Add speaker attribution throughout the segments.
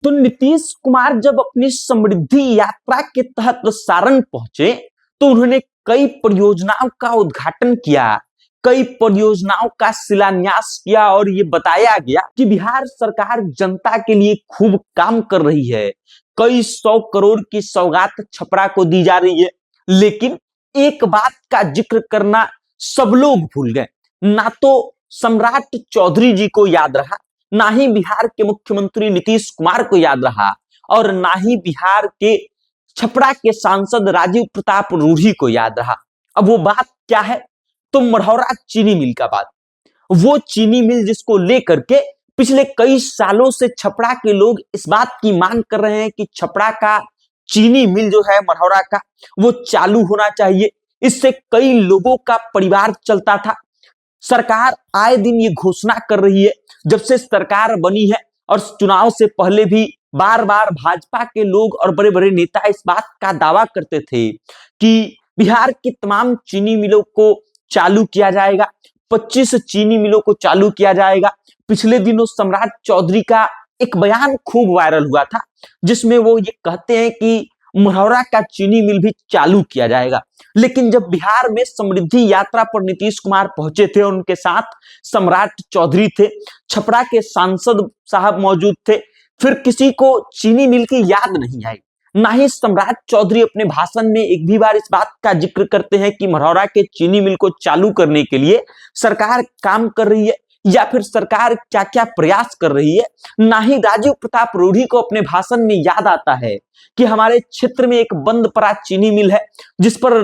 Speaker 1: तो नीतीश कुमार जब अपनी समृद्धि यात्रा के तहत सारण पहुंचे तो उन्होंने कई परियोजनाओं का उद्घाटन किया, कई परियोजनाओं का शिलान्यास किया और ये बताया गया कि बिहार सरकार जनता के लिए खूब काम कर रही है। कई 100 करोड़ की सौगात छपरा को दी जा रही है। लेकिन एक बात का जिक्र करना सब लोग भूल गए। ना तो सम्राट चौधरी जी को याद रहा, ना ही बिहार के मुख्यमंत्री नीतीश कुमार को याद रहा और ना ही बिहार के छपरा के सांसद राजीव प्रताप रूढ़ी को याद रहा। अब वो बात क्या है? तो मढ़ौरा चीनी मिल का बात। वो चीनी मिल जिसको लेकर के पिछले कई सालों से छपरा के लोग इस बात की मांग कर रहे हैं कि छपरा का चीनी मिल जो है मढ़ौरा का, वो चालू होना चाहिए। इससे कई लोगों का परिवार चलता था। सरकार आए दिन ये घोषणा कर रही है, जब से सरकार बनी है और चुनाव से पहले भी बार बार भाजपा के लोग और बड़े बड़े नेता इस बात का दावा करते थे कि बिहार की तमाम चीनी मिलों को चालू किया जाएगा, 25 चीनी मिलों को चालू किया जाएगा। पिछले दिनों सम्राट चौधरी का एक बयान खूब वायरल हुआ था जिसमें वो ये कहते हैं कि मढ़ौरा का चीनी मिल भी चालू किया जाएगा। लेकिन जब बिहार में समृद्धि यात्रा पर नीतीश कुमार पहुंचे थे और उनके साथ सम्राट चौधरी थे, छपरा के सांसद साहब मौजूद थे, फिर किसी को चीनी मिल की याद नहीं आई। ना ही सम्राट चौधरी अपने भाषण में एक भी बार इस बात का जिक्र करते हैं कि मढ़ौरा के चीनी मिल को चालू करने के लिए सरकार काम कर रही है या फिर सरकार क्या क्या प्रयास कर रही है। ना ही राजीव प्रताप रूढ़ी को अपने भाषण में याद आता है कि हमारे क्षेत्र में एक बंद पड़ा चीनी मिल है जिस पर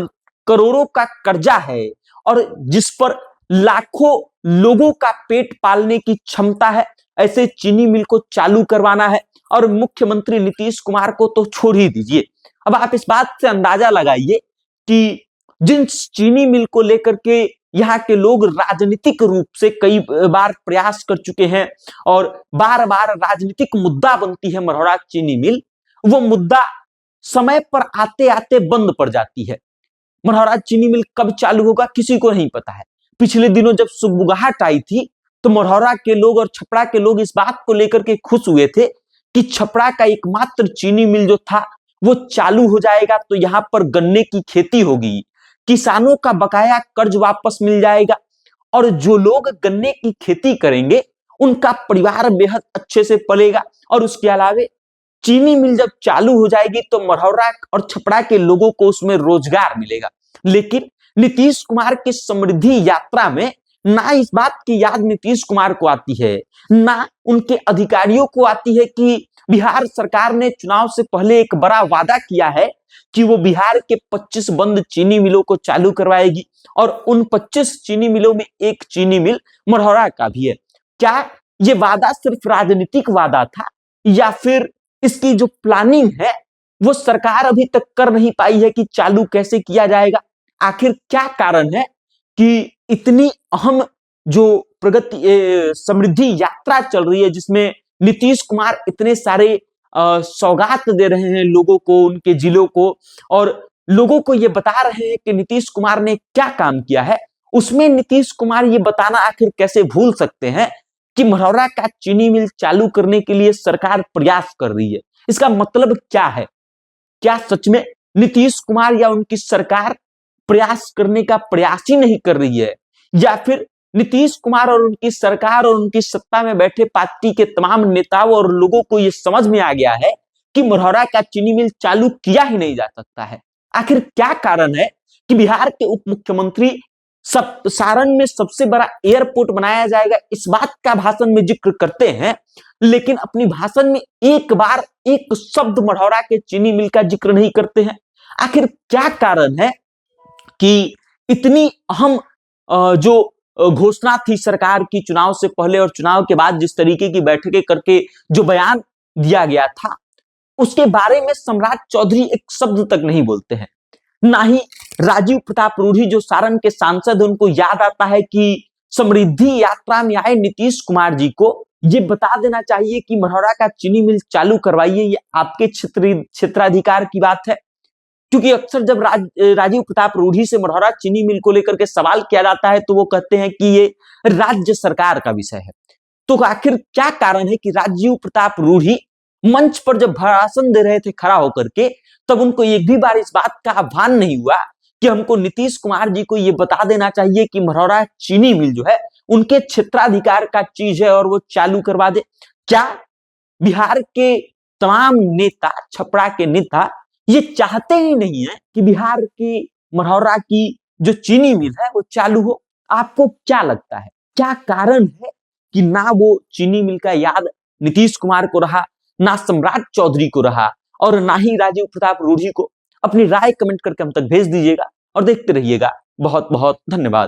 Speaker 1: करोड़ों का कर्जा है और जिस पर लाखों लोगों का पेट पालने की क्षमता है। ऐसे चीनी मिल को चालू करवाना है और मुख्यमंत्री नीतीश कुमार को तो छोड़ ही दीजिए। अब आप इस बात से अंदाजा लगाइए कि जिन चीनी मिल को लेकर के यहाँ के लोग राजनीतिक रूप से कई बार प्रयास कर चुके हैं और बार बार राजनीतिक मुद्दा बनती है मढ़ौरा चीनी मिल, वो मुद्दा समय पर आते आते बंद पड़ जाती है। मढ़ौरा चीनी मिल कब चालू होगा किसी को नहीं पता है। पिछले दिनों जब सुगबुगाहट आई थी तो मढ़ौरा के लोग और छपरा के लोग इस बात को लेकर के खुश हुए थे कि छपरा का एकमात्र चीनी मिल जो था वो चालू हो जाएगा तो यहां पर गन्ने की खेती होगी, किसानों का बकाया कर्ज वापस मिल जाएगा और जो लोग गन्ने की खेती करेंगे उनका परिवार बेहद अच्छे से पलेगा। और उसके अलावे चीनी मिल जब चालू हो जाएगी तो मढ़ौरा और छपरा के लोगों को उसमें रोजगार मिलेगा। लेकिन नीतीश कुमार की समृद्धि यात्रा में ना इस बात की याद नीतीश कुमार को आती है, ना उनके अधिकारियों को आती है कि बिहार सरकार ने चुनाव से पहले एक बड़ा वादा किया है कि वो बिहार के 25 बंद चीनी मिलों को चालू करवाएगी और उन 25 चीनी मिलों में एक चीनी मिल मढ़ौरा का भी है। क्या ये वादा सिर्फ राजनीतिक वादा था या फिर इसकी जो प्लानिंग है वो सरकार अभी तक कर नहीं पाई है कि चालू कैसे किया जाएगा? आखिर क्या कारण है कि इतनी अहम जो प्रगति समृद्धि यात्रा चल रही है जिसमें नीतीश कुमार इतने सारे सौगात दे रहे हैं लोगों को, उनके जिलों को, और लोगों को ये बता रहे हैं कि नीतीश कुमार ने क्या काम किया है, उसमें नीतीश कुमार ये बताना आखिर कैसे भूल सकते हैं कि मढ़ौरा का चीनी मिल चालू करने के लिए सरकार प्रयास कर रही है? इसका मतलब क्या है? क्या सच में नीतीश कुमार या उनकी सरकार प्रयास करने का प्रयास ही नहीं कर रही है, या फिर नीतीश कुमार और उनकी सरकार और उनकी सत्ता में बैठे पार्टी के तमाम नेताओं और लोगों को यह समझ में आ गया है कि मढ़ौरा का चीनी मिल चालू किया ही नहीं जा सकता है? आखिर क्या कारण है कि बिहार के उप मुख्यमंत्री सारण में सबसे बड़ा एयरपोर्ट बनाया जाएगा इस बात का भाषण में जिक्र करते हैं, लेकिन अपनी भाषण में एक बार एक शब्द मढ़ौरा के चीनी मिल का जिक्र नहीं करते हैं? आखिर क्या कारण है कि इतनी अहम जो घोषणा थी सरकार की चुनाव से पहले और चुनाव के बाद जिस तरीके की बैठकें करके जो बयान दिया गया था उसके बारे में सम्राट चौधरी एक शब्द तक नहीं बोलते हैं? ना ही राजीव प्रताप रूढ़ी जो सारण के सांसद हैं उनको याद आता है कि समृद्धि यात्रा में आए नीतीश कुमार जी को ये बता देना चाहिए कि मढ़ौरा का चीनी मिल चालू करवाइए, ये आपके क्षेत्राधिकार की बात है। क्योंकि अक्सर जब राजीव प्रताप रूढ़ी से मढ़ौरा चीनी मिल को लेकर के सवाल किया जाता है तो वो कहते हैं कि ये राज्य सरकार का विषय है। तो आखिर क्या कारण है कि राजीव प्रताप रूढ़ी मंच पर जब भाषण दे रहे थे खड़ा होकर के, तब उनको एक भी बार इस बात का भान नहीं हुआ कि हमको नीतीश कुमार जी को ये बता देना चाहिए कि मरौरा चीनी मिल जो है उनके क्षेत्राधिकार का चीज है और वो चालू करवा दे। क्या बिहार के तमाम नेता, छपरा के नेता ये चाहते ही नहीं है कि बिहार की मरौरा की जो चीनी मिल है वो चालू हो? आपको क्या लगता है, क्या कारण है कि ना वो चीनी मिल का याद नीतीश कुमार को रहा, ना सम्राट चौधरी को रहा और ना ही राजीव प्रताप रूढ़ी को? अपनी राय कमेंट करके हम तक भेज दीजिएगा और देखते रहिएगा। बहुत बहुत धन्यवाद।